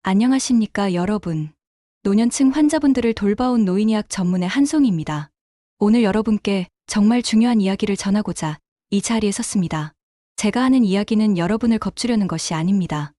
안녕하십니까, 여러분. 노년층 환자분들을 돌봐온 노인의학 전문의 한송이입니다. 오늘 여러분께 정말 중요한 이야기를 전하고자 이 자리에 섰습니다. 제가 하는 이야기는 여러분을 겁주려는 것이 아닙니다.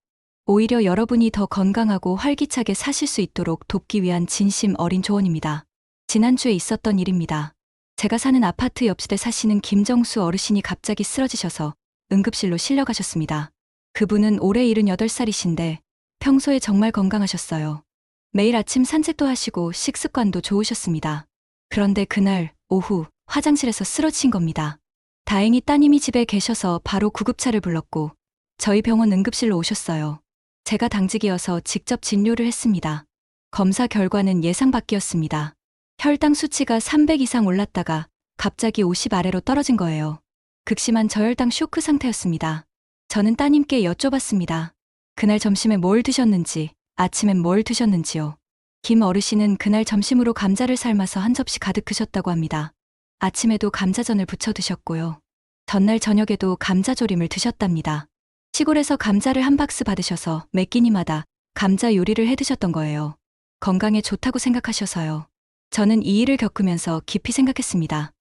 오히려 여러분이 더 건강하고 활기차게 사실 수 있도록 돕기 위한 진심 어린 조언입니다. 지난주에 있었던 일입니다. 제가 사는 아파트 옆집에 사시는 김정수 어르신이 갑자기 쓰러지셔서 응급실로 실려가셨습니다. 그분은 올해 78살이신데 평소에 정말 건강하셨어요. 매일 아침 산책도 하시고 식습관도 좋으셨습니다. 그런데 그날 오후 화장실에서 쓰러진 겁니다. 다행히 따님이 집에 계셔서 바로 구급차를 불렀고 저희 병원 응급실로 오셨어요. 제가 당직이어서 직접 진료를 했습니다. 검사 결과는 예상 밖이었습니다. 혈당 수치가 300 이상 올랐다가 갑자기 50 아래로 떨어진 거예요. 극심한 저혈당 쇼크 상태였습니다. 저는 따님께 여쭤봤습니다. 그날 점심에 뭘 드셨는지, 아침엔 뭘 드셨는지요. 김 어르신은 그날 점심으로 감자를 삶아서 한 접시 가득 드셨다고 합니다. 아침에도 감자전을 부쳐 드셨고요. 전날 저녁에도 감자조림을 드셨답니다. 시골에서 감자를 한 박스 받으셔서 매 끼니마다 감자 요리를 해 드셨던 거예요. 건강에 좋다고 생각하셔서요. 저는 이 일을 겪으면서 깊이 생각했습니다.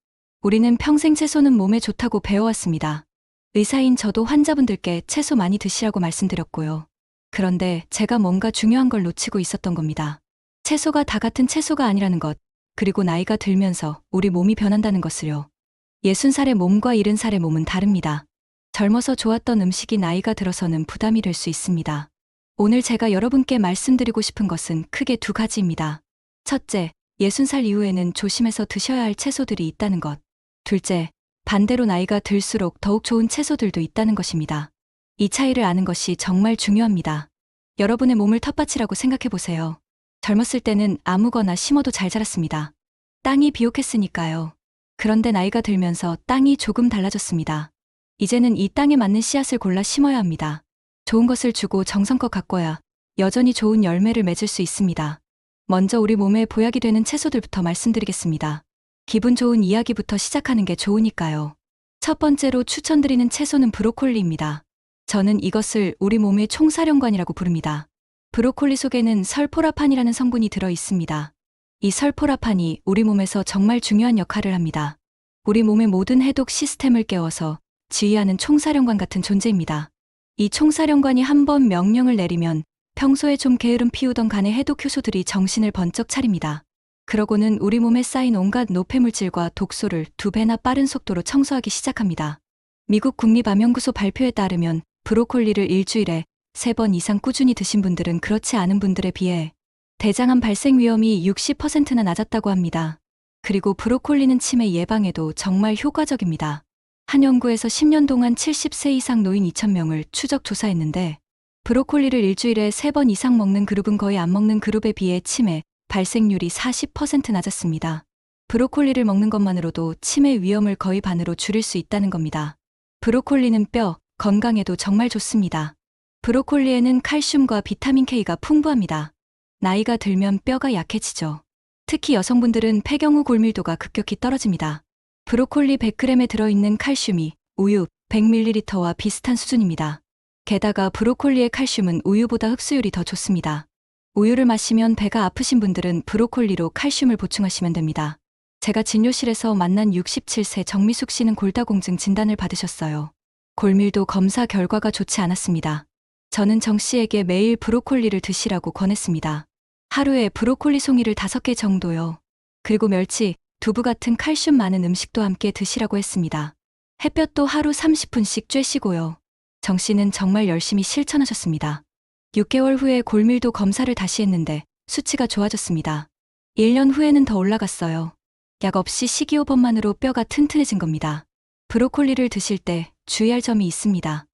우리는 평생 채소는 몸에 좋다고 배워왔습니다. 의사인 저도 환자분들께 채소 많이 드시라고 말씀드렸고요. 그런데 제가 뭔가 중요한 걸 놓치고 있었던 겁니다. 채소가 다 같은 채소가 아니라는 것, 그리고 나이가 들면서 우리 몸이 변한다는 것을요. 60살의 몸과 70살의 몸은 다릅니다. 젊어서 좋았던 음식이 나이가 들어서는 부담이 될 수 있습니다. 오늘 제가 여러분께 말씀드리고 싶은 것은 크게 두 가지입니다. 첫째, 60살 이후에는 조심해서 드셔야 할 채소들이 있다는 것. 둘째, 반대로 나이가 들수록 더욱 좋은 채소들도 있다는 것입니다. 이 차이를 아는 것이 정말 중요합니다. 여러분의 몸을 텃밭이라고 생각해보세요. 젊었을 때는 아무거나 심어도 잘 자랐습니다. 땅이 비옥했으니까요. 그런데 나이가 들면서 땅이 조금 달라졌습니다. 이제는 이 땅에 맞는 씨앗을 골라 심어야 합니다. 좋은 것을 주고 정성껏 가꿔야 여전히 좋은 열매를 맺을 수 있습니다. 먼저 우리 몸에 보약이 되는 채소들부터 말씀드리겠습니다. 기분 좋은 이야기부터 시작하는 게 좋으니까요. 첫 번째로 추천드리는 채소는 브로콜리입니다. 저는 이것을 우리 몸의 총사령관이라고 부릅니다. 브로콜리 속에는 설포라판이라는 성분이 들어 있습니다. 이 설포라판이 우리 몸에서 정말 중요한 역할을 합니다. 우리 몸의 모든 해독 시스템을 깨워서 지휘하는 총사령관 같은 존재입니다. 이 총사령관이 한번 명령을 내리면 평소에 좀 게으름 피우던 간의 해독 효소들이 정신을 번쩍 차립니다. 그러고는 우리 몸에 쌓인 온갖 노폐물질과 독소를 2배나 빠른 속도로 청소하기 시작합니다. 미국 국립암연구소 발표에 따르면 브로콜리를 일주일에 3번 이상 꾸준히 드신 분들은 그렇지 않은 분들에 비해 대장암 발생 위험이 60%나 낮았다고 합니다. 그리고 브로콜리는 치매 예방에도 정말 효과적입니다. 한 연구에서 10년 동안 70세 이상 노인 2,000명을 추적 조사했는데 브로콜리를 일주일에 3번 이상 먹는 그룹은 거의 안 먹는 그룹에 비해 치매 발생률이 40% 낮았습니다. 브로콜리를 먹는 것만으로도 치매 위험을 거의 반으로 줄일 수 있다는 겁니다. 브로콜리는 뼈, 건강에도 정말 좋습니다. 브로콜리에는 칼슘과 비타민 K가 풍부합니다. 나이가 들면 뼈가 약해지죠. 특히 여성분들은 폐경 후 골밀도가 급격히 떨어집니다. 브로콜리 100g에 들어있는 칼슘이 우유 100ml와 비슷한 수준입니다. 게다가 브로콜리의 칼슘은 우유보다 흡수율이 더 좋습니다. 우유를 마시면 배가 아프신 분들은 브로콜리로 칼슘을 보충하시면 됩니다. 제가 진료실에서 만난 67세 정미숙 씨는 골다공증 진단을 받으셨어요. 골밀도 검사 결과가 좋지 않았습니다. 저는 정 씨에게 매일 브로콜리를 드시라고 권했습니다. 하루에 브로콜리 송이를 5개 정도요. 그리고 멸치, 두부 같은 칼슘 많은 음식도 함께 드시라고 했습니다. 햇볕도 하루 30분씩 쬐시고요. 정 씨는 정말 열심히 실천하셨습니다. 6개월 후에 골밀도 검사를 다시 했는데 수치가 좋아졌습니다. 1년 후에는 더 올라갔어요. 약 없이 식이요법만으로 뼈가 튼튼해진 겁니다. 브로콜리를 드실 때 주의할 점이 있습니다.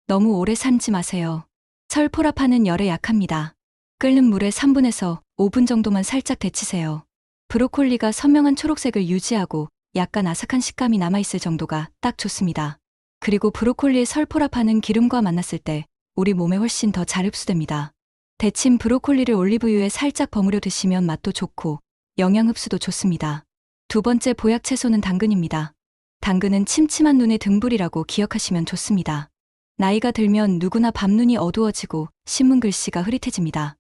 너무 오래 삶지 마세요. 설포라판은 열에 약합니다. 끓는 물에 3분에서 5분 정도만 살짝 데치세요. 브로콜리가 선명한 초록색을 유지하고 약간 아삭한 식감이 남아있을 정도가 딱 좋습니다. 그리고 브로콜리의 설포라판은 기름과 만났을 때 우리 몸에 훨씬 더 잘 흡수됩니다. 데친 브로콜리를 올리브유에 살짝 버무려 드시면 맛도 좋고 영양 흡수도 좋습니다. 두 번째 보약 채소는 당근입니다. 당근은 침침한 눈의 등불이라고 기억하시면 좋습니다. 나이가 들면 누구나 밤눈이 어두워지고 신문 글씨가 흐릿해집니다.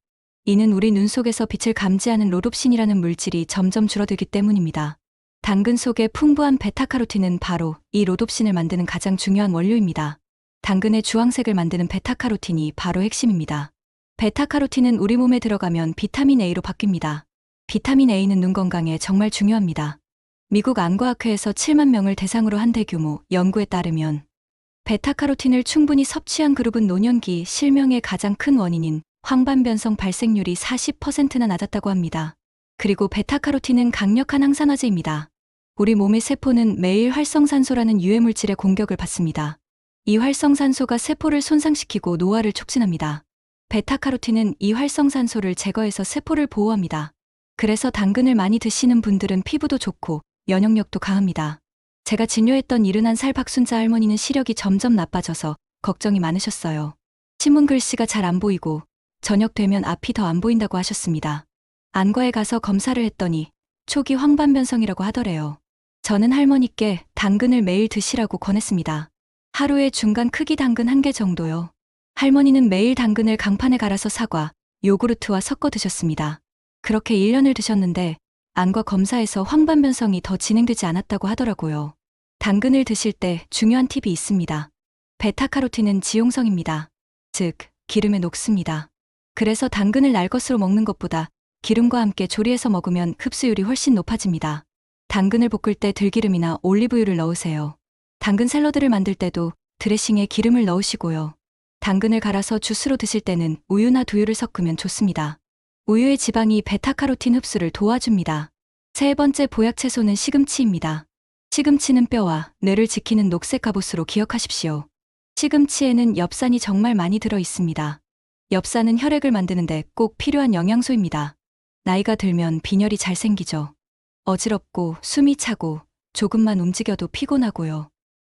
이는 우리 눈 속에서 빛을 감지하는 로놉신이라는 물질이 점점 줄어들기 때문입니다. 당근 속의 풍부한 베타카로틴은 바로 이 로놉신을 만드는 가장 중요한 원료입니다. 당근의 주황색을 만드는 베타카로틴이 바로 핵심입니다. 베타카로틴은 우리 몸에 들어가면 비타민 A로 바뀝니다. 비타민 A는 눈 건강에 정말 중요합니다. 미국 안과학회에서 7만 명을 대상으로 한 대규모 연구에 따르면 베타카로틴을 충분히 섭취한 그룹은 노년기 실명의 가장 큰 원인인 황반변성 발생률이 40%나 낮았다고 합니다. 그리고 베타카로틴은 강력한 항산화제입니다. 우리 몸의 세포는 매일 활성산소라는 유해물질의 공격을 받습니다. 이 활성산소가 세포를 손상시키고 노화를 촉진합니다. 베타카로틴은 이 활성산소를 제거해서 세포를 보호합니다. 그래서 당근을 많이 드시는 분들은 피부도 좋고 면역력도 강합니다. 제가 진료했던 71살 박순자 할머니는 시력이 점점 나빠져서 걱정이 많으셨어요. 신문 글씨가 잘 안 보이고 저녁 되면 앞이 더 안 보인다고 하셨습니다. 안과에 가서 검사를 했더니 초기 황반변성이라고 하더래요. 저는 할머니께 당근을 매일 드시라고 권했습니다. 하루에 중간 크기 당근 1개 정도요. 할머니는 매일 당근을 강판에 갈아서 사과, 요구르트와 섞어 드셨습니다. 그렇게 1년을 드셨는데 안과 검사에서 황반변성이 더 진행되지 않았다고 하더라고요. 당근을 드실 때 중요한 팁이 있습니다. 베타카로틴은 지용성입니다. 즉, 기름에 녹습니다. 그래서 당근을 날 것으로 먹는 것보다 기름과 함께 조리해서 먹으면 흡수율이 훨씬 높아집니다. 당근을 볶을 때 들기름이나 올리브유를 넣으세요. 당근 샐러드를 만들 때도 드레싱에 기름을 넣으시고요. 당근을 갈아서 주스로 드실 때는 우유나 두유를 섞으면 좋습니다. 우유의 지방이 베타카로틴 흡수를 도와줍니다. 세 번째 보약 채소는 시금치입니다. 시금치는 뼈와 뇌를 지키는 녹색 갑옷으로 기억하십시오. 시금치에는 엽산이 정말 많이 들어 있습니다. 엽산은 혈액을 만드는데 꼭 필요한 영양소입니다. 나이가 들면 빈혈이 잘 생기죠. 어지럽고 숨이 차고 조금만 움직여도 피곤하고요.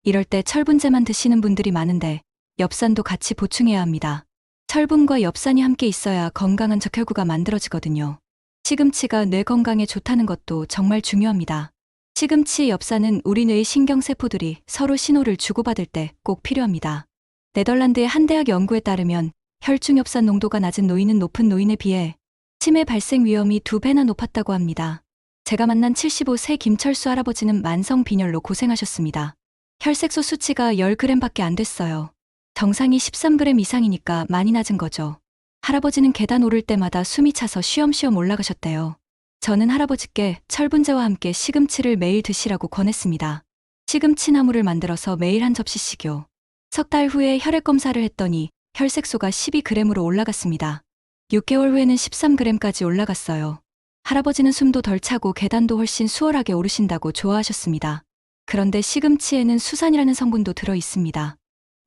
이럴 때 철분제만 드시는 분들이 많은데 엽산도 같이 보충해야 합니다. 철분과 엽산이 함께 있어야 건강한 적혈구가 만들어지거든요. 시금치가 뇌 건강에 좋다는 것도 정말 중요합니다. 시금치의 엽산은 우리 뇌의 신경세포들이 서로 신호를 주고받을 때 꼭 필요합니다. 네덜란드의 한 대학 연구에 따르면 혈중엽산 농도가 낮은 노인은 높은 노인에 비해 치매 발생 위험이 2배나 높았다고 합니다. 제가 만난 75세 김철수 할아버지는 만성 빈혈로 고생하셨습니다. 혈색소 수치가 10g밖에 안 됐어요. 정상이 13g 이상이니까 많이 낮은 거죠. 할아버지는 계단 오를 때마다 숨이 차서 쉬엄쉬엄 올라가셨대요. 저는 할아버지께 철분제와 함께 시금치를 매일 드시라고 권했습니다. 시금치 나물을 만들어서 매일 한 접시씩요. 석 달 후에 혈액 검사를 했더니 혈색소가 12g으로 올라갔습니다. 6개월 후에는 13g까지 올라갔어요. 할아버지는 숨도 덜 차고 계단도 훨씬 수월하게 오르신다고 좋아하셨습니다. 그런데 시금치에는 수산이라는 성분도 들어 있습니다.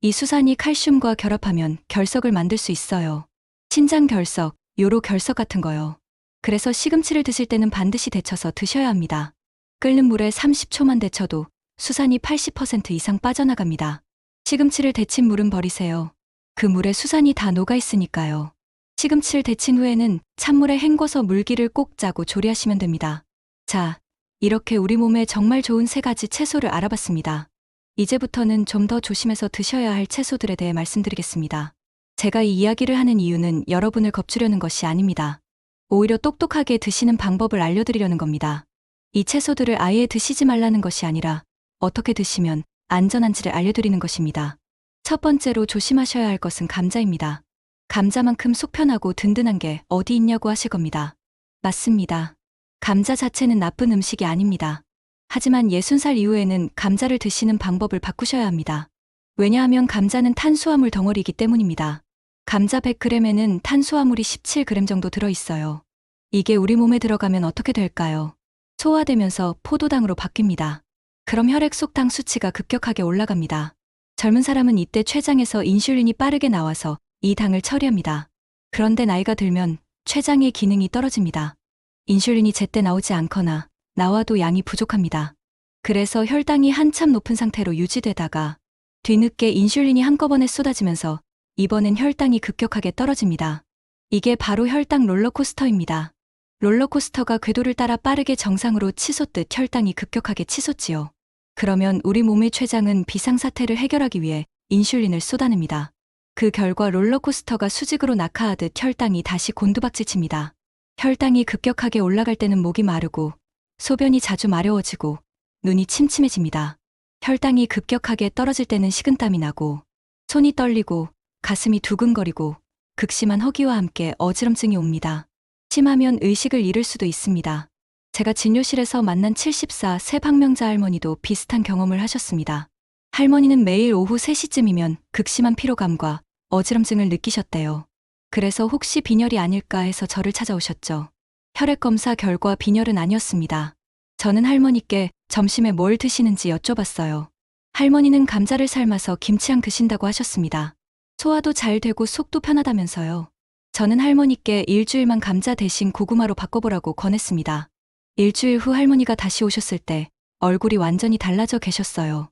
이 수산이 칼슘과 결합하면 결석을 만들 수 있어요. 신장 결석, 요로 결석 같은 거요. 그래서 시금치를 드실 때는 반드시 데쳐서 드셔야 합니다. 끓는 물에 30초만 데쳐도 수산이 80% 이상 빠져나갑니다. 시금치를 데친 물은 버리세요. 그 물에 수산이 다 녹아 있으니까요. 시금치를 데친 후에는 찬물에 헹궈서 물기를 꼭 짜고 조리하시면 됩니다. 자, 이렇게 우리 몸에 정말 좋은 3가지 채소를 알아봤습니다. 이제부터는 좀 더 조심해서 드셔야 할 채소들에 대해 말씀드리겠습니다. 제가 이 이야기를 하는 이유는 여러분을 겁주려는 것이 아닙니다. 오히려 똑똑하게 드시는 방법을 알려드리려는 겁니다. 이 채소들을 아예 드시지 말라는 것이 아니라 어떻게 드시면 안전한지를 알려드리는 것입니다. 첫 번째로 조심하셔야 할 것은 감자입니다. 감자만큼 속 편하고 든든한 게 어디 있냐고 하실 겁니다. 맞습니다. 감자 자체는 나쁜 음식이 아닙니다. 하지만 60살 이후에는 감자를 드시는 방법을 바꾸셔야 합니다. 왜냐하면 감자는 탄수화물 덩어리이기 때문입니다. 감자 100g에는 탄수화물이 17g 정도 들어있어요. 이게 우리 몸에 들어가면 어떻게 될까요? 소화되면서 포도당으로 바뀝니다. 그럼 혈액 속 당 수치가 급격하게 올라갑니다. 젊은 사람은 이때 췌장에서 인슐린이 빠르게 나와서 이 당을 처리합니다. 그런데 나이가 들면 췌장의 기능이 떨어집니다. 인슐린이 제때 나오지 않거나 나와도 양이 부족합니다. 그래서 혈당이 한참 높은 상태로 유지되다가 뒤늦게 인슐린이 한꺼번에 쏟아지면서 이번엔 혈당이 급격하게 떨어집니다. 이게 바로 혈당 롤러코스터입니다. 롤러코스터가 궤도를 따라 빠르게 정상으로 치솟듯 혈당이 급격하게 치솟지요. 그러면 우리 몸의 췌장은 비상사태를 해결하기 위해 인슐린을 쏟아냅니다. 그 결과 롤러코스터가 수직으로 낙하하듯 혈당이 다시 곤두박질 칩니다. 혈당이 급격하게 올라갈 때는 목이 마르고 소변이 자주 마려워지고 눈이 침침해집니다. 혈당이 급격하게 떨어질 때는 식은땀이 나고 손이 떨리고 가슴이 두근거리고 극심한 허기와 함께 어지럼증이 옵니다. 심하면 의식을 잃을 수도 있습니다. 제가 진료실에서 만난 74세 박명자 할머니도 비슷한 경험을 하셨습니다. 할머니는 매일 오후 3시쯤이면 극심한 피로감과 어지럼증을 느끼셨대요. 그래서 혹시 빈혈이 아닐까 해서 저를 찾아오셨죠. 혈액검사 결과 빈혈은 아니었습니다. 저는 할머니께 점심에 뭘 드시는지 여쭤봤어요. 할머니는 감자를 삶아서 김치랑 드신다고 하셨습니다. 소화도 잘 되고 속도 편하다면서요. 저는 할머니께 일주일만 감자 대신 고구마로 바꿔보라고 권했습니다. 일주일 후 할머니가 다시 오셨을 때 얼굴이 완전히 달라져 계셨어요.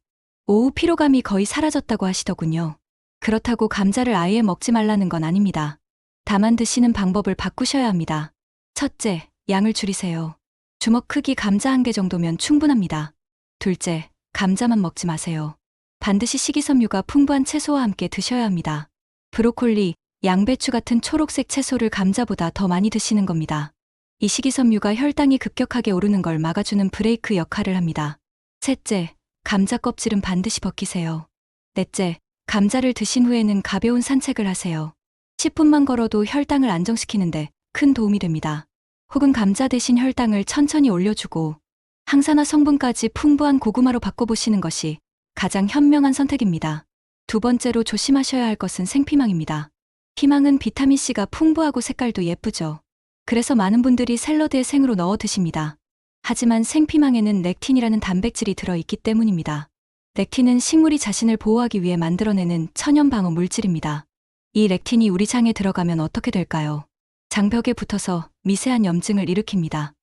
오후 피로감이 거의 사라졌다고 하시더군요. 그렇다고 감자를 아예 먹지 말라는 건 아닙니다. 다만 드시는 방법을 바꾸셔야 합니다. 첫째, 양을 줄이세요. 주먹 크기 감자 1개 정도면 충분합니다. 둘째, 감자만 먹지 마세요. 반드시 식이섬유가 풍부한 채소와 함께 드셔야 합니다. 브로콜리, 양배추 같은 초록색 채소를 감자보다 더 많이 드시는 겁니다. 이 식이섬유가 혈당이 급격하게 오르는 걸 막아주는 브레이크 역할을 합니다. 셋째, 감자 껍질은 반드시 벗기세요. 넷째, 감자를 드신 후에는 가벼운 산책을 하세요. 10분만 걸어도 혈당을 안정시키는데 큰 도움이 됩니다. 혹은 감자 대신 혈당을 천천히 올려주고 항산화 성분까지 풍부한 고구마로 바꿔보시는 것이 가장 현명한 선택입니다. 두 번째로 조심하셔야 할 것은 생피망입니다. 피망은 비타민C가 풍부하고 색깔도 예쁘죠. 그래서 많은 분들이 샐러드에 생으로 넣어 드십니다. 하지만 생피망에는 렉틴이라는 단백질이 들어있기 때문입니다. 렉틴은 식물이 자신을 보호하기 위해 만들어내는 천연 방어 물질입니다. 이 렉틴이 우리 장에 들어가면 어떻게 될까요? 장벽에 붙어서 미세한 염증을 일으킵니다.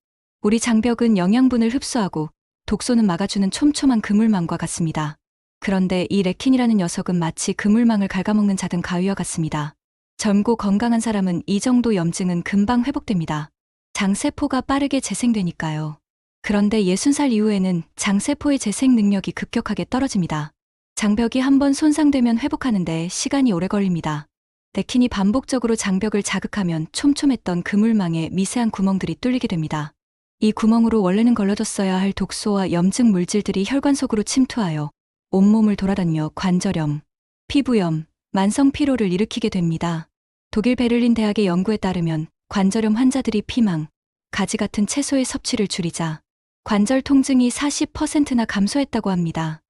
우리 장벽은 영양분을 흡수하고 독소는 막아주는 촘촘한 그물망과 같습니다. 그런데 이 렉틴이라는 녀석은 마치 그물망을 갉아먹는 작은 가위와 같습니다. 젊고 건강한 사람은 이 정도 염증은 금방 회복됩니다. 장세포가 빠르게 재생되니까요. 그런데 60살 이후에는 장세포의 재생 능력이 급격하게 떨어집니다. 장벽이 한번 손상되면 회복하는데 시간이 오래 걸립니다. 렉틴이 반복적으로 장벽을 자극하면 촘촘했던 그물망에 미세한 구멍들이 뚫리게 됩니다. 이 구멍으로 원래는 걸러졌어야 할 독소와 염증 물질들이 혈관 속으로 침투하여 온몸을 돌아다니며 관절염, 피부염, 만성 피로를 일으키게 됩니다. 독일 베를린 대학의 연구에 따르면 관절염 환자들이 피망, 가지 같은 채소의 섭취를 줄이자 관절 통증이 40%나 감소했다고 합니다.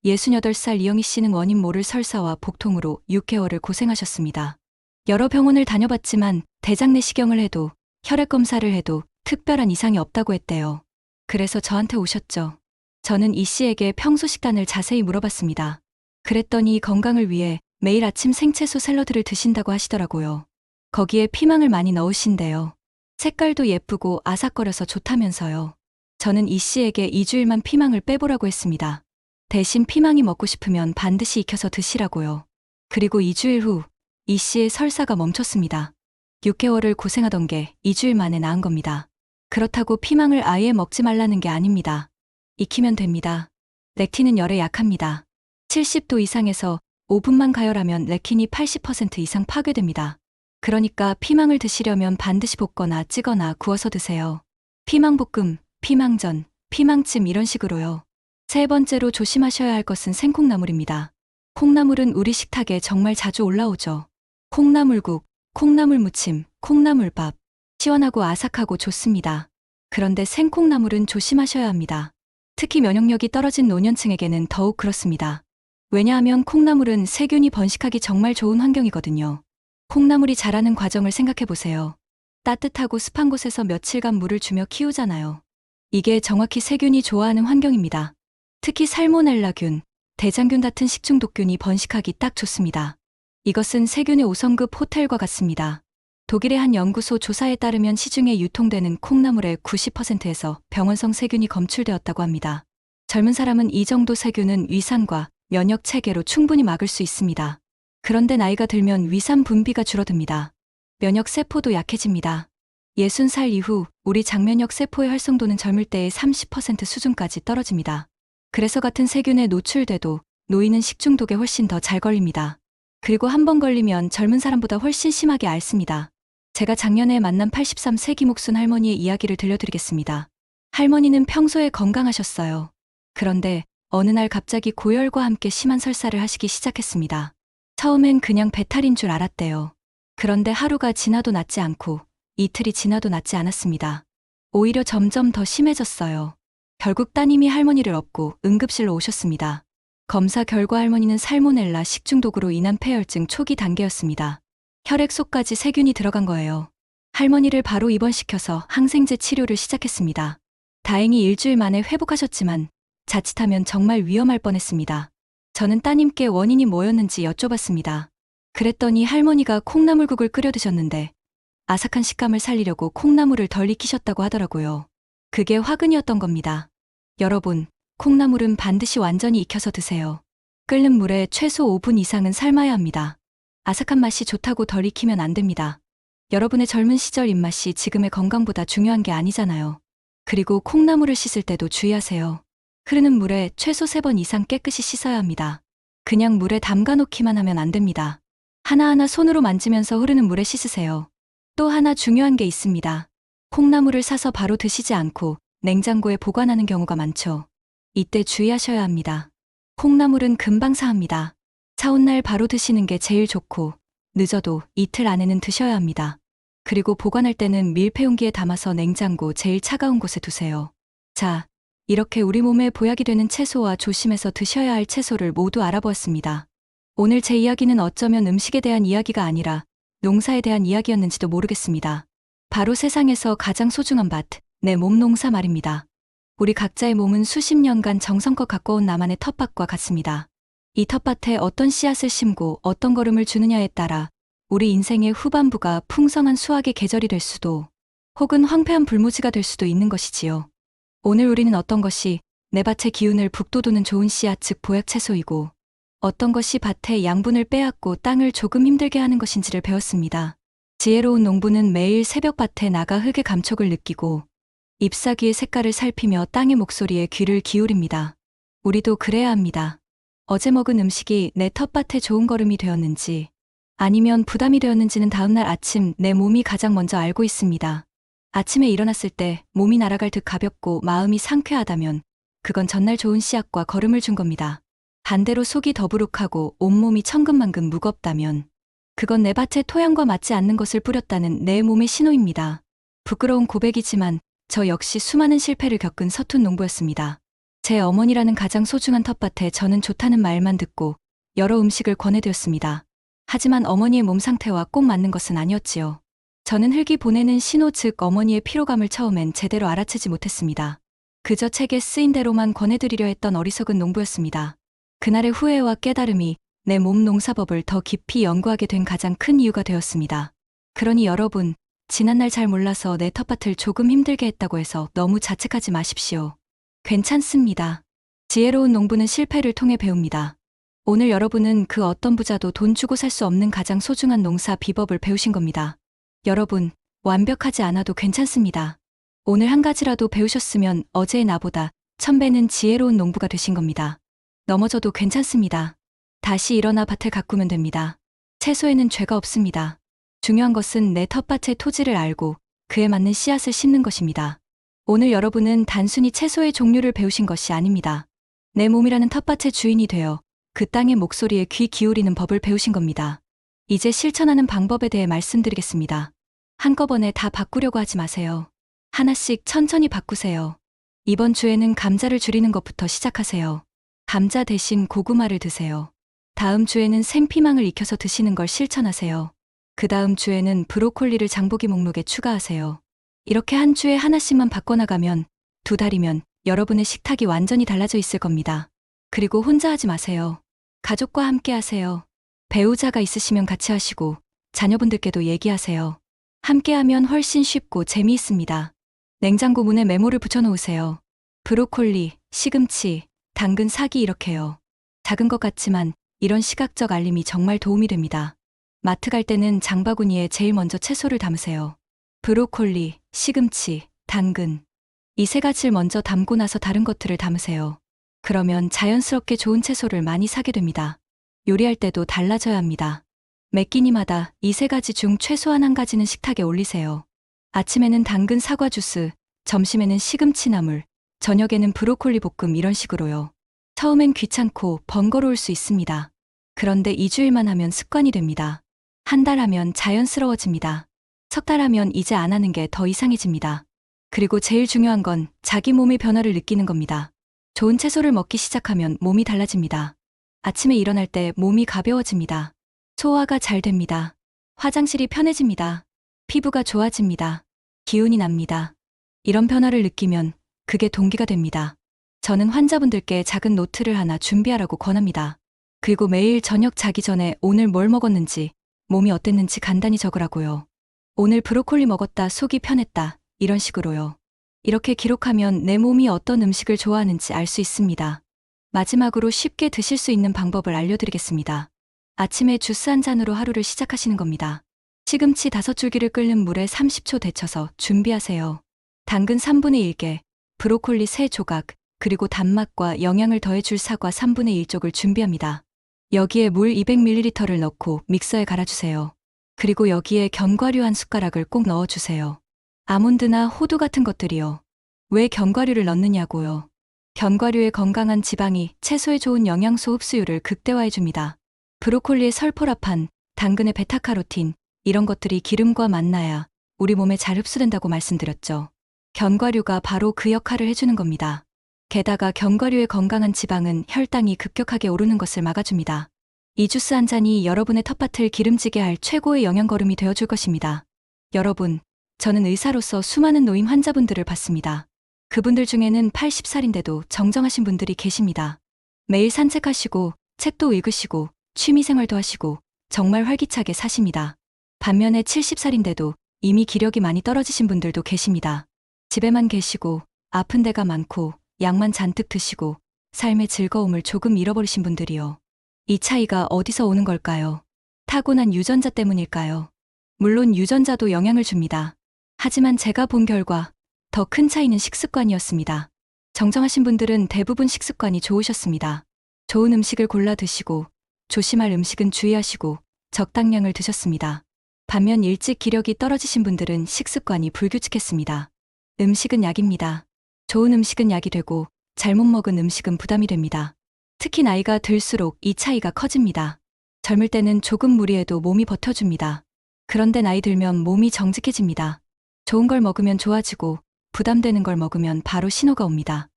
68살 이영희 씨는 원인 모를 설사와 복통으로 6개월을 고생하셨습니다. 여러 병원을 다녀봤지만 대장 내시경을 해도 혈액 검사를 해도 특별한 이상이 없다고 했대요. 그래서 저한테 오셨죠. 저는 이 씨에게 평소 식단을 자세히 물어봤습니다. 그랬더니 건강을 위해 매일 아침 생채소 샐러드를 드신다고 하시더라고요. 거기에 피망을 많이 넣으신대요. 색깔도 예쁘고 아삭거려서 좋다면서요. 저는 이 씨에게 2주일만 피망을 빼보라고 했습니다. 대신 피망이 먹고 싶으면 반드시 익혀서 드시라고요. 그리고 2주일 후 이 씨의 설사가 멈췄습니다. 6개월을 고생하던 게 2주일 만에 나은 겁니다. 그렇다고 피망을 아예 먹지 말라는 게 아닙니다. 익히면 됩니다. 렉틴은 열에 약합니다. 70도 이상에서 5분만 가열하면 렉틴이 80% 이상 파괴됩니다. 그러니까 피망을 드시려면 반드시 볶거나 찌거나 구워서 드세요. 피망볶음, 피망전, 피망찜 이런 식으로요. 세 번째로 조심하셔야 할 것은 생콩나물입니다. 콩나물은 우리 식탁에 정말 자주 올라오죠. 콩나물국, 콩나물무침, 콩나물밥. 시원하고 아삭하고 좋습니다. 그런데 생콩나물은 조심하셔야 합니다. 특히 면역력이 떨어진 노년층에게는 더욱 그렇습니다. 왜냐하면 콩나물은 세균이 번식하기 정말 좋은 환경이거든요. 콩나물이 자라는 과정을 생각해보세요. 따뜻하고 습한 곳에서 며칠간 물을 주며 키우잖아요. 이게 정확히 세균이 좋아하는 환경입니다. 특히 살모넬라균, 대장균 같은 식중독균이 번식하기 딱 좋습니다. 이것은 세균의 5성급 호텔과 같습니다. 독일의 한 연구소 조사에 따르면 시중에 유통되는 콩나물의 90%에서 병원성 세균이 검출되었다고 합니다. 젊은 사람은 이 정도 세균은 위산과 면역 체계로 충분히 막을 수 있습니다. 그런데 나이가 들면 위산 분비가 줄어듭니다. 면역 세포도 약해집니다. 60살 이후 우리 장면역 세포의 활성도는 젊을 때의 30% 수준까지 떨어집니다. 그래서 같은 세균에 노출돼도 노인은 식중독에 훨씬 더 잘 걸립니다. 그리고 한 번 걸리면 젊은 사람보다 훨씬 심하게 앓습니다. 제가 작년에 만난 83세 김옥순 할머니의 이야기를 들려드리겠습니다. 할머니는 평소에 건강하셨어요. 그런데 어느 날 갑자기 고열과 함께 심한 설사를 하시기 시작했습니다. 처음엔 그냥 배탈인 줄 알았대요. 그런데 하루가 지나도 낫지 않고 이틀이 지나도 낫지 않았습니다. 오히려 점점 더 심해졌어요. 결국 따님이 할머니를 업고 응급실로 오셨습니다. 검사 결과 할머니는 살모넬라 식중독으로 인한 폐혈증 초기 단계였습니다. 혈액 속까지 세균이 들어간 거예요. 할머니를 바로 입원시켜서 항생제 치료를 시작했습니다. 다행히 일주일 만에 회복하셨지만 자칫하면 정말 위험할 뻔했습니다. 저는 따님께 원인이 뭐였는지 여쭤봤습니다. 그랬더니 할머니가 콩나물국을 끓여 드셨는데 아삭한 식감을 살리려고 콩나물을 덜 익히셨다고 하더라고요. 그게 화근이었던 겁니다. 여러분, 콩나물은 반드시 완전히 익혀서 드세요. 끓는 물에 최소 5분 이상은 삶아야 합니다. 아삭한 맛이 좋다고 덜 익히면 안 됩니다. 여러분의 젊은 시절 입맛이 지금의 건강보다 중요한 게 아니잖아요. 그리고 콩나물을 씻을 때도 주의하세요. 흐르는 물에 최소 3번 이상 깨끗이 씻어야 합니다. 그냥 물에 담가 놓기만 하면 안 됩니다. 하나하나 손으로 만지면서 흐르는 물에 씻으세요. 또 하나 중요한 게 있습니다. 콩나물을 사서 바로 드시지 않고 냉장고에 보관하는 경우가 많죠. 이때 주의하셔야 합니다. 콩나물은 금방 상합니다. 사온 날 바로 드시는 게 제일 좋고 늦어도 이틀 안에는 드셔야 합니다. 그리고 보관할 때는 밀폐용기에 담아서 냉장고 제일 차가운 곳에 두세요. 자, 이렇게 우리 몸에 보약이 되는 채소와 조심해서 드셔야 할 채소를 모두 알아보았습니다. 오늘 제 이야기는 어쩌면 음식에 대한 이야기가 아니라 농사에 대한 이야기였는지도 모르겠습니다. 바로 세상에서 가장 소중한 밭, 내 몸 농사 말입니다. 우리 각자의 몸은 수십 년간 정성껏 가꿔온 나만의 텃밭과 같습니다. 이 텃밭에 어떤 씨앗을 심고 어떤 걸음을 주느냐에 따라 우리 인생의 후반부가 풍성한 수확의 계절이 될 수도 혹은 황폐한 불모지가 될 수도 있는 것이지요. 오늘 우리는 어떤 것이 내 밭의 기운을 북돋우는 좋은 씨앗 즉 보약 채소이고 어떤 것이 밭의 양분을 빼앗고 땅을 조금 힘들게 하는 것인지를 배웠습니다. 지혜로운 농부는 매일 새벽 밭에 나가 흙의 감촉을 느끼고 잎사귀의 색깔을 살피며 땅의 목소리에 귀를 기울입니다. 우리도 그래야 합니다. 어제 먹은 음식이 내 텃밭에 좋은 걸음이 되었는지 아니면 부담이 되었는지는 다음날 아침 내 몸이 가장 먼저 알고 있습니다. 아침에 일어났을 때 몸이 날아갈 듯 가볍고 마음이 상쾌하다면 그건 전날 좋은 씨앗과 걸음을 준 겁니다. 반대로 속이 더부룩하고 온몸이 천근만근 무겁다면 그건 내 밭의 토양과 맞지 않는 것을 뿌렸다는 내 몸의 신호입니다. 부끄러운 고백이지만 저 역시 수많은 실패를 겪은 서툰 농부였습니다. 제 어머니라는 가장 소중한 텃밭에 저는 좋다는 말만 듣고 여러 음식을 권해드렸습니다. 하지만 어머니의 몸 상태와 꼭 맞는 것은 아니었지요. 저는 흙이 보내는 신호 즉 어머니의 피로감을 처음엔 제대로 알아채지 못했습니다. 그저 책에 쓰인 대로만 권해드리려 했던 어리석은 농부였습니다. 그날의 후회와 깨달음이 내 몸 농사법을 더 깊이 연구하게 된 가장 큰 이유가 되었습니다. 그러니 여러분, 지난날 잘 몰라서 내 텃밭을 조금 힘들게 했다고 해서 너무 자책하지 마십시오. 괜찮습니다. 지혜로운 농부는 실패를 통해 배웁니다. 오늘 여러분은 그 어떤 부자도 돈 주고 살 수 없는 가장 소중한 농사 비법을 배우신 겁니다. 여러분, 완벽하지 않아도 괜찮습니다. 오늘 한 가지라도 배우셨으면 어제의 나보다 1000배는 지혜로운 농부가 되신 겁니다. 넘어져도 괜찮습니다. 다시 일어나 밭을 가꾸면 됩니다. 채소에는 죄가 없습니다. 중요한 것은 내 텃밭의 토지를 알고 그에 맞는 씨앗을 심는 것입니다. 오늘 여러분은 단순히 채소의 종류를 배우신 것이 아닙니다. 내 몸이라는 텃밭의 주인이 되어 그 땅의 목소리에 귀 기울이는 법을 배우신 겁니다. 이제 실천하는 방법에 대해 말씀드리겠습니다. 한꺼번에 다 바꾸려고 하지 마세요. 하나씩 천천히 바꾸세요. 이번 주에는 감자를 줄이는 것부터 시작하세요. 감자 대신 고구마를 드세요. 다음 주에는 생피망을 익혀서 드시는 걸 실천하세요. 그 다음 주에는 브로콜리를 장보기 목록에 추가하세요. 이렇게 한 주에 하나씩만 바꿔나가면 2달이면 여러분의 식탁이 완전히 달라져 있을 겁니다. 그리고 혼자 하지 마세요. 가족과 함께 하세요. 배우자가 있으시면 같이 하시고 자녀분들께도 얘기하세요. 함께하면 훨씬 쉽고 재미있습니다. 냉장고 문에 메모를 붙여놓으세요. 브로콜리, 시금치, 당근 사기 이렇게요. 작은 것 같지만 이런 시각적 알림이 정말 도움이 됩니다. 마트 갈 때는 장바구니에 제일 먼저 채소를 담으세요. 브로콜리, 시금치, 당근. 이 3가지를 먼저 담고 나서 다른 것들을 담으세요. 그러면 자연스럽게 좋은 채소를 많이 사게 됩니다. 요리할 때도 달라져야 합니다. 매 끼니마다 이 세 가지 중 최소한 한 가지는 식탁에 올리세요. 아침에는 당근 사과 주스, 점심에는 시금치 나물, 저녁에는 브로콜리 볶음 이런 식으로요. 처음엔 귀찮고 번거로울 수 있습니다. 그런데 2주일만 하면 습관이 됩니다. 한 달 하면 자연스러워집니다. 석 달 하면 이제 안 하는 게 더 이상해집니다. 그리고 제일 중요한 건 자기 몸의 변화를 느끼는 겁니다. 좋은 채소를 먹기 시작하면 몸이 달라집니다. 아침에 일어날 때 몸이 가벼워집니다. 소화가 잘 됩니다. 화장실이 편해집니다. 피부가 좋아집니다. 기운이 납니다. 이런 변화를 느끼면 그게 동기가 됩니다. 저는 환자분들께 작은 노트를 하나 준비하라고 권합니다. 그리고 매일 저녁 자기 전에 오늘 뭘 먹었는지, 몸이 어땠는지 간단히 적으라고요. 오늘 브로콜리 먹었다, 속이 편했다, 이런 식으로요. 이렇게 기록하면 내 몸이 어떤 음식을 좋아하는지 알 수 있습니다. 마지막으로 쉽게 드실 수 있는 방법을 알려드리겠습니다. 아침에 주스 한 잔으로 하루를 시작하시는 겁니다. 시금치 5줄기를 끓는 물에 30초 데쳐서 준비하세요. 당근 3분의 1개, 브로콜리 3조각, 그리고 단맛과 영양을 더해줄 사과 3분의 1쪽을 준비합니다. 여기에 물 200ml를 넣고 믹서에 갈아주세요. 그리고 여기에 견과류 한 숟가락을 꼭 넣어주세요. 아몬드나 호두 같은 것들이요. 왜 견과류를 넣느냐고요. 견과류의 건강한 지방이 채소에 좋은 영양소 흡수율을 극대화해줍니다. 브로콜리의 설포라판, 당근의 베타카로틴, 이런 것들이 기름과 만나야 우리 몸에 잘 흡수된다고 말씀드렸죠. 견과류가 바로 그 역할을 해주는 겁니다. 게다가 견과류의 건강한 지방은 혈당이 급격하게 오르는 것을 막아줍니다. 이 주스 한 잔이 여러분의 텃밭을 기름지게 할 최고의 영양거름이 되어줄 것입니다. 여러분, 저는 의사로서 수많은 노인 환자분들을 봤습니다. 그분들 중에는 80살인데도 정정하신 분들이 계십니다. 매일 산책하시고 책도 읽으시고 취미생활도 하시고 정말 활기차게 사십니다. 반면에 70살인데도 이미 기력이 많이 떨어지신 분들도 계십니다. 집에만 계시고 아픈 데가 많고 약만 잔뜩 드시고 삶의 즐거움을 조금 잃어버리신 분들이요. 이 차이가 어디서 오는 걸까요? 타고난 유전자 때문일까요? 물론 유전자도 영향을 줍니다. 하지만 제가 본 결과 더 큰 차이는 식습관이었습니다. 정정하신 분들은 대부분 식습관이 좋으셨습니다. 좋은 음식을 골라 드시고 조심할 음식은 주의하시고 적당량을 드셨습니다. 반면 일찍 기력이 떨어지신 분들은 식습관이 불규칙했습니다. 음식은 약입니다. 좋은 음식은 약이 되고 잘못 먹은 음식은 부담이 됩니다. 특히 나이가 들수록 이 차이가 커집니다. 젊을 때는 조금 무리해도 몸이 버텨줍니다. 그런데 나이 들면 몸이 정직해집니다. 좋은 걸 먹으면 좋아지고 부담되는 걸 먹으면 바로 신호가 옵니다.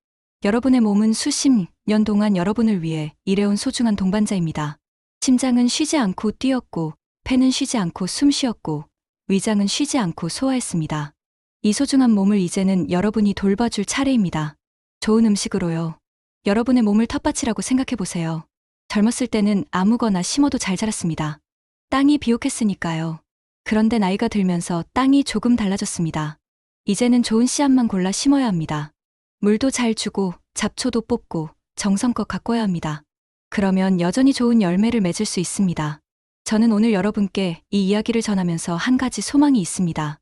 여러분의 몸은 수십 년 동안 여러분을 위해 일해온 소중한 동반자입니다. 심장은 쉬지 않고 뛰었고, 폐는 쉬지 않고 숨 쉬었고, 위장은 쉬지 않고 소화했습니다. 이 소중한 몸을 이제는 여러분이 돌봐줄 차례입니다. 좋은 음식으로요. 여러분의 몸을 텃밭이라고 생각해보세요. 젊었을 때는 아무거나 심어도 잘 자랐습니다. 땅이 비옥했으니까요. 그런데 나이가 들면서 땅이 조금 달라졌습니다. 이제는 좋은 씨앗만 골라 심어야 합니다. 물도 잘 주고 잡초도 뽑고 정성껏 가꿔야 합니다. 그러면 여전히 좋은 열매를 맺을 수 있습니다. 저는 오늘 여러분께 이 이야기를 전하면서 한 가지 소망이 있습니다.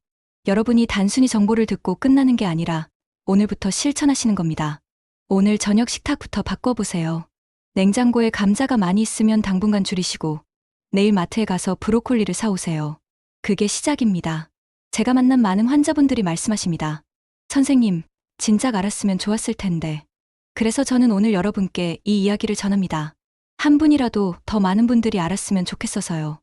여러분이 단순히 정보를 듣고 끝나는 게 아니라 오늘부터 실천하시는 겁니다. 오늘 저녁 식탁부터 바꿔보세요. 냉장고에 감자가 많이 있으면 당분간 줄이시고 내일 마트에 가서 브로콜리를 사오세요. 그게 시작입니다. 제가 만난 많은 환자분들이 말씀하십니다. 선생님, 진작 알았으면 좋았을 텐데. 그래서 저는 오늘 여러분께 이 이야기를 전합니다. 한 분이라도 더 많은 분들이 알았으면 좋겠어서요.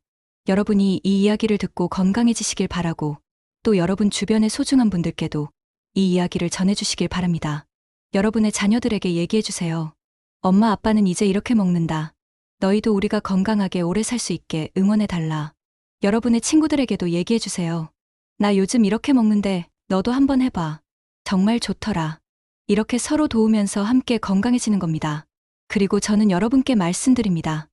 여러분이 이 이야기를 듣고 건강해지시길 바라고 또 여러분 주변의 소중한 분들께도 이 이야기를 전해주시길 바랍니다. 여러분의 자녀들에게 얘기해주세요. 엄마 아빠는 이제 이렇게 먹는다. 너희도 우리가 건강하게 오래 살 수 있게 응원해달라. 여러분의 친구들에게도 얘기해주세요. 나 요즘 이렇게 먹는데 너도 한번 해봐. 정말 좋더라. 이렇게 서로 도우면서 함께 건강해지는 겁니다. 그리고 저는 여러분께 말씀드립니다.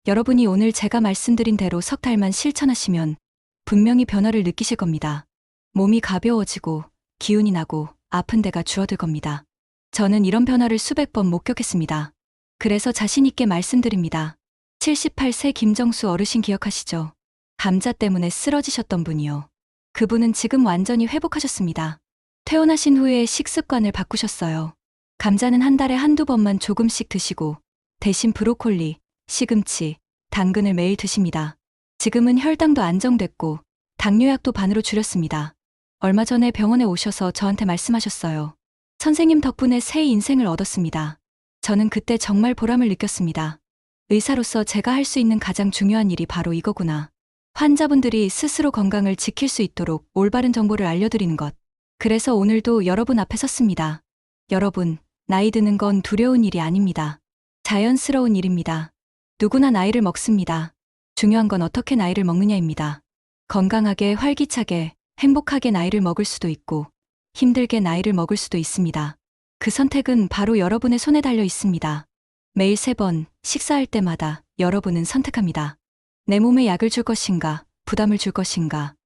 여러분이 오늘 제가 말씀드린 대로 석 달만 실천하시면 분명히 변화를 느끼실 겁니다. 몸이 가벼워지고 기운이 나고 아픈 데가 줄어들 겁니다. 저는 이런 변화를 수백 번 목격했습니다. 그래서 자신 있게 말씀드립니다. 78세 김정수 어르신 기억하시죠? 감자 때문에 쓰러지셨던 분이요. 그분은 지금 완전히 회복하셨습니다. 퇴원하신 후에 식습관을 바꾸셨어요. 감자는 한 달에 한두 번만 조금씩 드시고 대신 브로콜리, 시금치, 당근을 매일 드십니다. 지금은 혈당도 안정됐고 당뇨약도 반으로 줄였습니다. 얼마 전에 병원에 오셔서 저한테 말씀하셨어요. 선생님 덕분에 새 인생을 얻었습니다. 저는 그때 정말 보람을 느꼈습니다. 의사로서 제가 할 수 있는 가장 중요한 일이 바로 이거구나. 환자분들이 스스로 건강을 지킬 수 있도록 올바른 정보를 알려드리는 것. 그래서 오늘도 여러분 앞에 섰습니다. 여러분, 나이 드는 건 두려운 일이 아닙니다. 자연스러운 일입니다. 누구나 나이를 먹습니다. 중요한 건 어떻게 나이를 먹느냐입니다. 건강하게, 활기차게, 행복하게 나이를 먹을 수도 있고, 힘들게 나이를 먹을 수도 있습니다. 그 선택은 바로 여러분의 손에 달려 있습니다. 매일 3번, 식사할 때마다 여러분은 선택합니다. 내 몸에 약을 줄 것인가, 부담을 줄 것인가.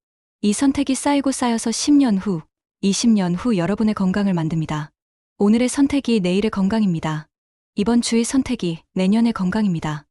이 선택이 쌓이고 쌓여서 10년 후, 20년 후 여러분의 건강을 만듭니다. 오늘의 선택이 내일의 건강입니다. 이번 주의 선택이 내년의 건강입니다.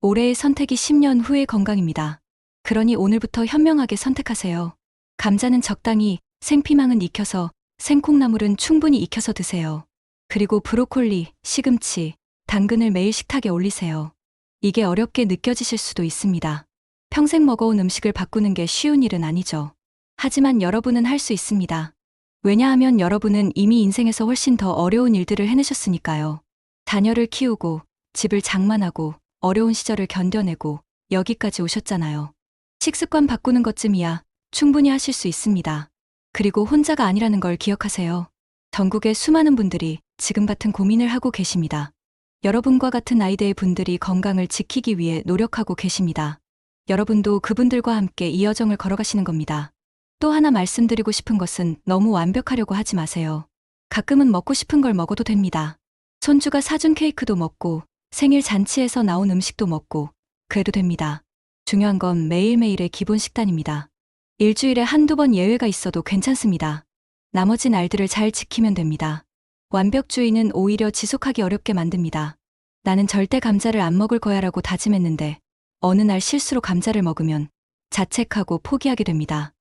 올해의 선택이 10년 후의 건강입니다. 그러니 오늘부터 현명하게 선택하세요. 감자는 적당히, 생피망은 익혀서, 생콩나물은 충분히 익혀서 드세요. 그리고 브로콜리, 시금치, 당근을 매일 식탁에 올리세요. 이게 어렵게 느껴지실 수도 있습니다. 평생 먹어온 음식을 바꾸는 게 쉬운 일은 아니죠. 하지만 여러분은 할 수 있습니다. 왜냐하면 여러분은 이미 인생에서 훨씬 더 어려운 일들을 해내셨으니까요. 자녀를 키우고, 집을 장만하고, 어려운 시절을 견뎌내고, 여기까지 오셨잖아요. 식습관 바꾸는 것쯤이야 충분히 하실 수 있습니다. 그리고 혼자가 아니라는 걸 기억하세요. 전국의 수많은 분들이 지금 같은 고민을 하고 계십니다. 여러분과 같은 나이대의 분들이 건강을 지키기 위해 노력하고 계십니다. 여러분도 그분들과 함께 이 여정을 걸어가시는 겁니다. 또 하나 말씀드리고 싶은 것은 너무 완벽하려고 하지 마세요. 가끔은 먹고 싶은 걸 먹어도 됩니다. 손주가 사준 케이크도 먹고 생일 잔치에서 나온 음식도 먹고 그래도 됩니다. 중요한 건 매일매일의 기본 식단입니다. 일주일에 한두 번 예외가 있어도 괜찮습니다. 나머지 날들을 잘 지키면 됩니다. 완벽주의는 오히려 지속하기 어렵게 만듭니다. 나는 절대 감자를 안 먹을 거야라고 다짐했는데 어느 날 실수로 감자를 먹으면 자책하고 포기하게 됩니다.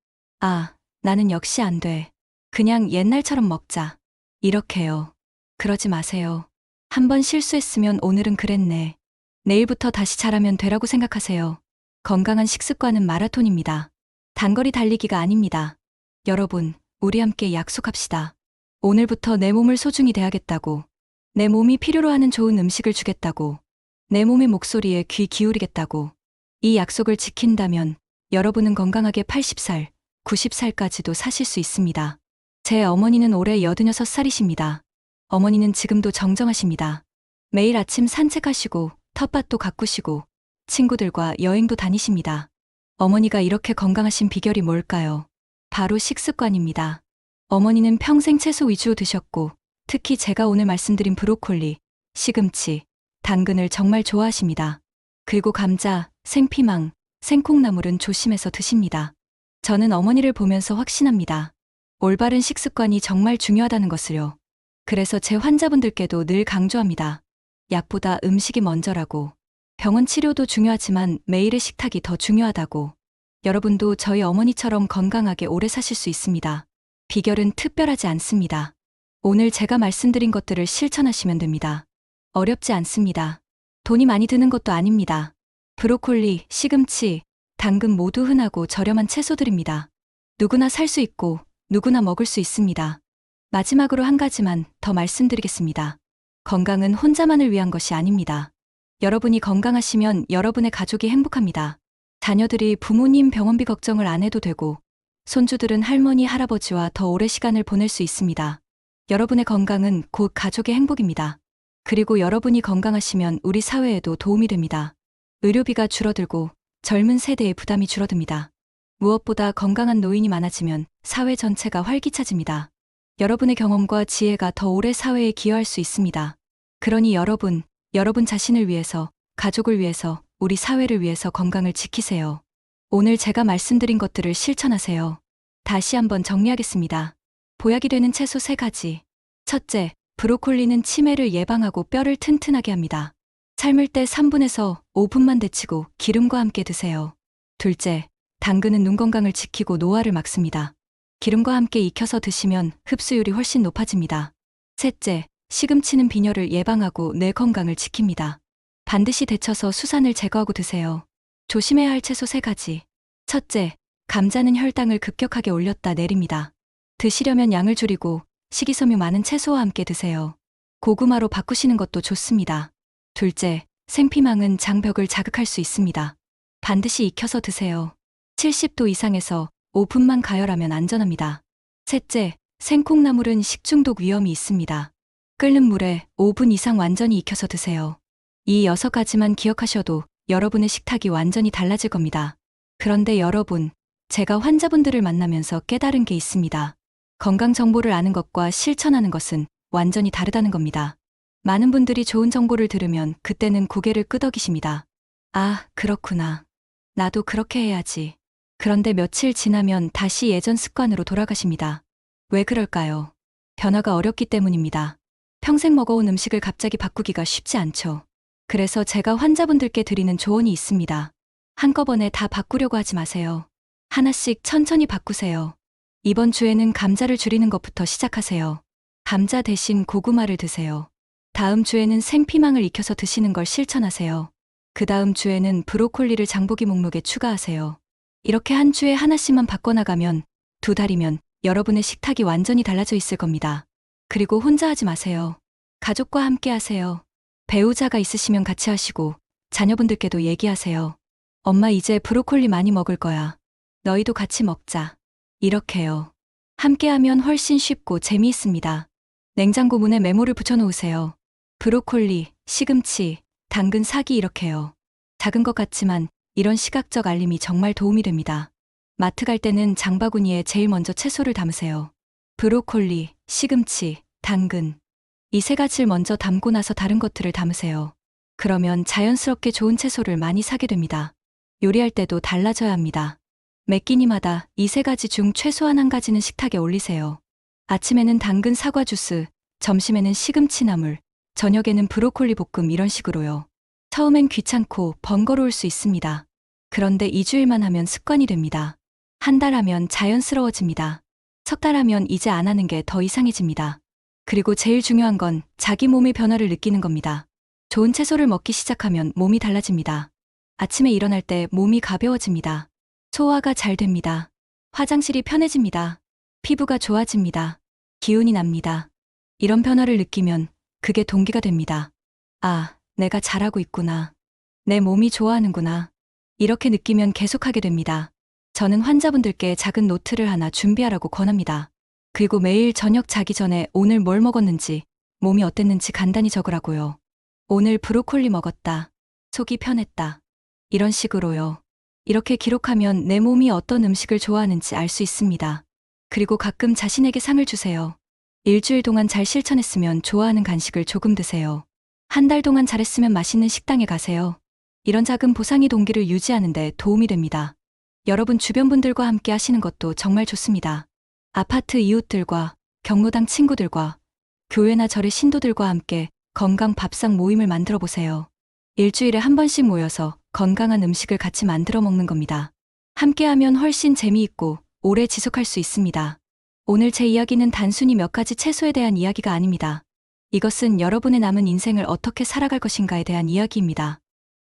아, 나는 역시 안 돼. 그냥 옛날처럼 먹자. 이렇게요. 그러지 마세요. 한 번 실수했으면 오늘은 그랬네. 내일부터 다시 잘하면 되라고 생각하세요. 건강한 식습관은 마라톤입니다. 단거리 달리기가 아닙니다. 여러분, 우리 함께 약속합시다. 오늘부터 내 몸을 소중히 대하겠다고. 내 몸이 필요로 하는 좋은 음식을 주겠다고. 내 몸의 목소리에 귀 기울이겠다고. 이 약속을 지킨다면 여러분은 건강하게 80살, 90살까지도 사실 수 있습니다. 제 어머니는 올해 86살이십니다. 어머니는 지금도 정정하십니다. 매일 아침 산책하시고 텃밭도 가꾸시고 친구들과 여행도 다니십니다. 어머니가 이렇게 건강하신 비결이 뭘까요? 바로 식습관입니다. 어머니는 평생 채소 위주로 드셨고 특히 제가 오늘 말씀드린 브로콜리, 시금치, 당근을 정말 좋아하십니다. 그리고 감자, 생피망, 생콩나물은 조심해서 드십니다. 저는 어머니를 보면서 확신합니다. 올바른 식습관이 정말 중요하다는 것을요. 그래서 제 환자분들께도 늘 강조합니다. 약보다 음식이 먼저라고. 병원 치료도 중요하지만 매일의 식탁이 더 중요하다고. 여러분도 저희 어머니처럼 건강하게 오래 사실 수 있습니다. 비결은 특별하지 않습니다. 오늘 제가 말씀드린 것들을 실천하시면 됩니다. 어렵지 않습니다. 돈이 많이 드는 것도 아닙니다. 브로콜리, 시금치, 당근 모두 흔하고 저렴한 채소들입니다. 누구나 살 수 있고 누구나 먹을 수 있습니다. 마지막으로 한 가지만 더 말씀드리겠습니다. 건강은 혼자만을 위한 것이 아닙니다. 여러분이 건강하시면 여러분의 가족이 행복합니다. 자녀들이 부모님 병원비 걱정을 안 해도 되고 손주들은 할머니, 할아버지와 더 오래 시간을 보낼 수 있습니다. 여러분의 건강은 곧 가족의 행복입니다. 그리고 여러분이 건강하시면 우리 사회에도 도움이 됩니다. 의료비가 줄어들고 젊은 세대의 부담이 줄어듭니다. 무엇보다 건강한 노인이 많아지면 사회 전체가 활기차집니다. 여러분의 경험과 지혜가 더 오래 사회에 기여할 수 있습니다. 그러니 여러분 자신을 위해서, 가족을 위해서, 우리 사회를 위해서 건강을 지키세요. 오늘 제가 말씀드린 것들을 실천하세요. 다시 한번 정리하겠습니다. 보약이 되는 채소 3가지. 첫째, 브로콜리는 치매를 예방하고 뼈를 튼튼하게 합니다. 삶을 때 3분에서 5분만 데치고 기름과 함께 드세요. 둘째, 당근은 눈 건강을 지키고 노화를 막습니다. 기름과 함께 익혀서 드시면 흡수율이 훨씬 높아집니다. 셋째, 시금치는 빈혈을 예방하고 뇌 건강을 지킵니다. 반드시 데쳐서 수산을 제거하고 드세요. 조심해야 할 채소 3가지. 첫째, 감자는 혈당을 급격하게 올렸다 내립니다. 드시려면 양을 줄이고 식이섬유 많은 채소와 함께 드세요. 고구마로 바꾸시는 것도 좋습니다. 둘째, 생피망은 장벽을 자극할 수 있습니다. 반드시 익혀서 드세요. 70도 이상에서 5분만 가열하면 안전합니다. 셋째, 생콩나물은 식중독 위험이 있습니다. 끓는 물에 5분 이상 완전히 익혀서 드세요. 이 6가지만 기억하셔도 여러분의 식탁이 완전히 달라질 겁니다. 그런데 여러분, 제가 환자분들을 만나면서 깨달은 게 있습니다. 건강 정보를 아는 것과 실천하는 것은 완전히 다르다는 겁니다. 많은 분들이 좋은 정보를 들으면 그때는 고개를 끄덕이십니다. 아, 그렇구나. 나도 그렇게 해야지. 그런데 며칠 지나면 다시 예전 습관으로 돌아가십니다. 왜 그럴까요? 변화가 어렵기 때문입니다. 평생 먹어온 음식을 갑자기 바꾸기가 쉽지 않죠. 그래서 제가 환자분들께 드리는 조언이 있습니다. 한꺼번에 다 바꾸려고 하지 마세요. 하나씩 천천히 바꾸세요. 이번 주에는 감자를 줄이는 것부터 시작하세요. 감자 대신 고구마를 드세요. 다음 주에는 생피망을 익혀서 드시는 걸 실천하세요. 그 다음 주에는 브로콜리를 장보기 목록에 추가하세요. 이렇게 한 주에 하나씩만 바꿔나가면 2달이면 여러분의 식탁이 완전히 달라져 있을 겁니다. 그리고 혼자 하지 마세요. 가족과 함께 하세요. 배우자가 있으시면 같이 하시고 자녀분들께도 얘기하세요. 엄마 이제 브로콜리 많이 먹을 거야. 너희도 같이 먹자. 이렇게요. 함께하면 훨씬 쉽고 재미있습니다. 냉장고 문에 메모를 붙여놓으세요. 브로콜리, 시금치, 당근 사기 이렇게요. 작은 것 같지만 이런 시각적 알림이 정말 도움이 됩니다. 마트 갈 때는 장바구니에 제일 먼저 채소를 담으세요. 브로콜리, 시금치, 당근. 이 3가지를 먼저 담고 나서 다른 것들을 담으세요. 그러면 자연스럽게 좋은 채소를 많이 사게 됩니다. 요리할 때도 달라져야 합니다. 매 끼니마다 이 3가지 중 최소한 1가지는 식탁에 올리세요. 아침에는 당근 사과 주스, 점심에는 시금치 나물, 저녁에는 브로콜리 볶음 이런 식으로요. 처음엔 귀찮고 번거로울 수 있습니다. 그런데 2주일만 하면 습관이 됩니다. 1달 하면 자연스러워집니다. 3달 하면 이제 안 하는 게 더 이상해집니다. 그리고 제일 중요한 건 자기 몸의 변화를 느끼는 겁니다. 좋은 채소를 먹기 시작하면 몸이 달라집니다. 아침에 일어날 때 몸이 가벼워집니다. 소화가 잘 됩니다. 화장실이 편해집니다. 피부가 좋아집니다. 기운이 납니다. 이런 변화를 느끼면 그게 동기가 됩니다. 아, 내가 잘하고 있구나. 내 몸이 좋아하는구나. 이렇게 느끼면 계속하게 됩니다. 저는 환자분들께 작은 노트를 하나 준비하라고 권합니다. 그리고 매일 저녁 자기 전에 오늘 뭘 먹었는지, 몸이 어땠는지 간단히 적으라고요. 오늘 브로콜리 먹었다. 속이 편했다. 이런 식으로요. 이렇게 기록하면 내 몸이 어떤 음식을 좋아하는지 알 수 있습니다. 그리고 가끔 자신에게 상을 주세요. 일주일 동안 잘 실천했으면 좋아하는 간식을 조금 드세요. 1달 동안 잘했으면 맛있는 식당에 가세요. 이런 작은 보상이 동기를 유지하는 데 도움이 됩니다. 여러분 주변 분들과 함께 하시는 것도 정말 좋습니다. 아파트 이웃들과, 경로당 친구들과, 교회나 절의 신도들과 함께 건강 밥상 모임을 만들어 보세요. 일주일에 1번씩 모여서 건강한 음식을 같이 만들어 먹는 겁니다. 함께하면 훨씬 재미있고 오래 지속할 수 있습니다. 오늘 제 이야기는 단순히 몇 가지 채소에 대한 이야기가 아닙니다. 이것은 여러분의 남은 인생을 어떻게 살아갈 것인가에 대한 이야기입니다.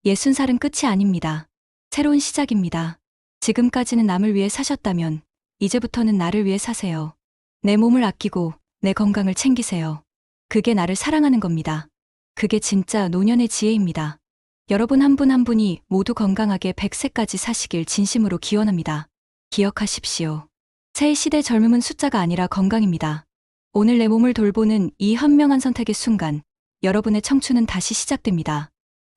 60살은 끝이 아닙니다. 새로운 시작입니다. 지금까지는 남을 위해 사셨다면 이제부터는 나를 위해 사세요. 내 몸을 아끼고 내 건강을 챙기세요. 그게 나를 사랑하는 겁니다. 그게 진짜 노년의 지혜입니다. 여러분 한 분 한 분이 모두 건강하게 100세까지 사시길 진심으로 기원합니다. 기억하십시오. 새 시대 젊음은 숫자가 아니라 건강입니다. 오늘 내 몸을 돌보는 이 현명한 선택의 순간, 여러분의 청춘은 다시 시작됩니다.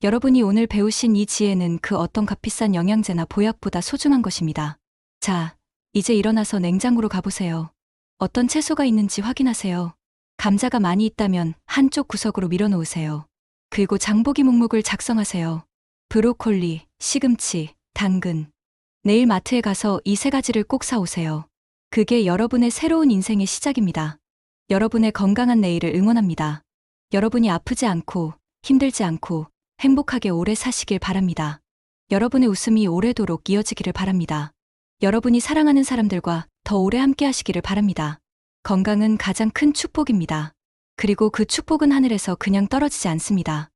여러분이 오늘 배우신 이 지혜는 그 어떤 값비싼 영양제나 보약보다 소중한 것입니다. 자, 이제 일어나서 냉장고로 가보세요. 어떤 채소가 있는지 확인하세요. 감자가 많이 있다면 한쪽 구석으로 밀어놓으세요. 그리고 장보기 목록을 작성하세요. 브로콜리, 시금치, 당근. 내일 마트에 가서 이 3가지를 꼭 사오세요. 그게 여러분의 새로운 인생의 시작입니다. 여러분의 건강한 내일을 응원합니다. 여러분이 아프지 않고 힘들지 않고 행복하게 오래 사시길 바랍니다. 여러분의 웃음이 오래도록 이어지기를 바랍니다. 여러분이 사랑하는 사람들과 더 오래 함께 하시기를 바랍니다. 건강은 가장 큰 축복입니다. 그리고 그 축복은 하늘에서 그냥 떨어지지 않습니다.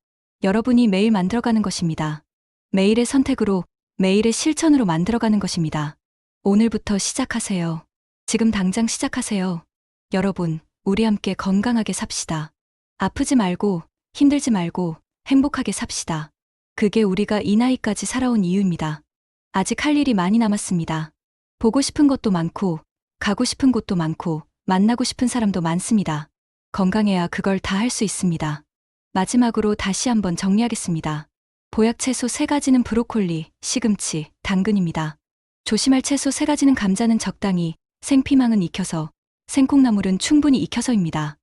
여러분이 매일 만들어가는 것입니다. 매일의 선택으로 매일의 실천으로 만들어가는 것입니다. 오늘부터 시작하세요. 지금 당장 시작하세요. 여러분, 우리 함께 건강하게 삽시다. 아프지 말고, 힘들지 말고, 행복하게 삽시다. 그게 우리가 이 나이까지 살아온 이유입니다. 아직 할 일이 많이 남았습니다. 보고 싶은 것도 많고, 가고 싶은 곳도 많고, 만나고 싶은 사람도 많습니다. 건강해야 그걸 다 할 수 있습니다. 마지막으로 다시 한번 정리하겠습니다. 보약 채소 3가지는 브로콜리, 시금치, 당근입니다. 조심할 채소 3가지는 감자는 적당히, 생피망은 익혀서, 생콩나물은 충분히 익혀서입니다.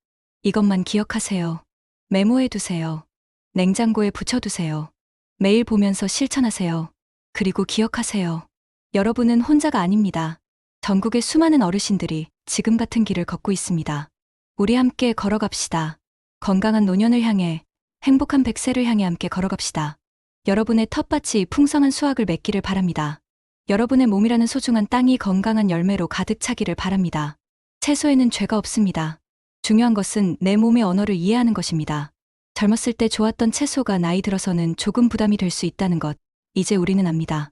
이것만 기억하세요. 메모해 두세요. 냉장고에 붙여두세요. 매일 보면서 실천하세요. 그리고 기억하세요. 여러분은 혼자가 아닙니다. 전국의 수많은 어르신들이 지금 같은 길을 걷고 있습니다. 우리 함께 걸어갑시다. 건강한 노년을 향해, 행복한 100세를 향해 함께 걸어갑시다. 여러분의 텃밭이 풍성한 수확을 맺기를 바랍니다. 여러분의 몸이라는 소중한 땅이 건강한 열매로 가득 차기를 바랍니다. 채소에는 죄가 없습니다. 중요한 것은 내 몸의 언어를 이해하는 것입니다. 젊었을 때 좋았던 채소가 나이 들어서는 조금 부담이 될 수 있다는 것, 이제 우리는 압니다.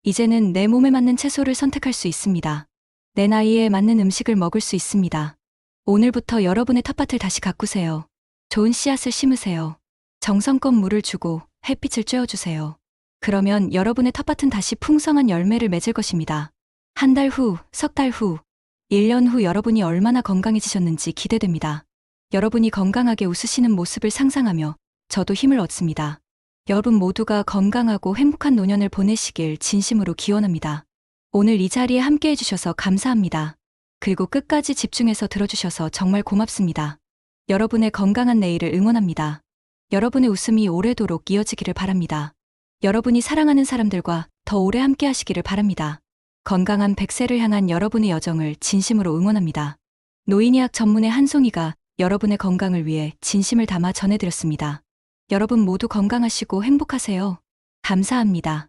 이제는 내 몸에 맞는 채소를 선택할 수 있습니다. 내 나이에 맞는 음식을 먹을 수 있습니다. 오늘부터 여러분의 텃밭을 다시 가꾸세요. 좋은 씨앗을 심으세요. 정성껏 물을 주고 햇빛을 쬐어주세요. 그러면 여러분의 텃밭은 다시 풍성한 열매를 맺을 것입니다. 한 달 후, 석 달 후, 1년 후 여러분이 얼마나 건강해지셨는지 기대됩니다. 여러분이 건강하게 웃으시는 모습을 상상하며 저도 힘을 얻습니다. 여러분 모두가 건강하고 행복한 노년을 보내시길 진심으로 기원합니다. 오늘 이 자리에 함께 해주셔서 감사합니다. 그리고 끝까지 집중해서 들어주셔서 정말 고맙습니다. 여러분의 건강한 내일을 응원합니다. 여러분의 웃음이 오래도록 이어지기를 바랍니다. 여러분이 사랑하는 사람들과 더 오래 함께 하시기를 바랍니다. 건강한 100세를 향한 여러분의 여정을 진심으로 응원합니다. 노인의학 전문의 한송이가 여러분의 건강을 위해 진심을 담아 전해드렸습니다. 여러분 모두 건강하시고 행복하세요. 감사합니다.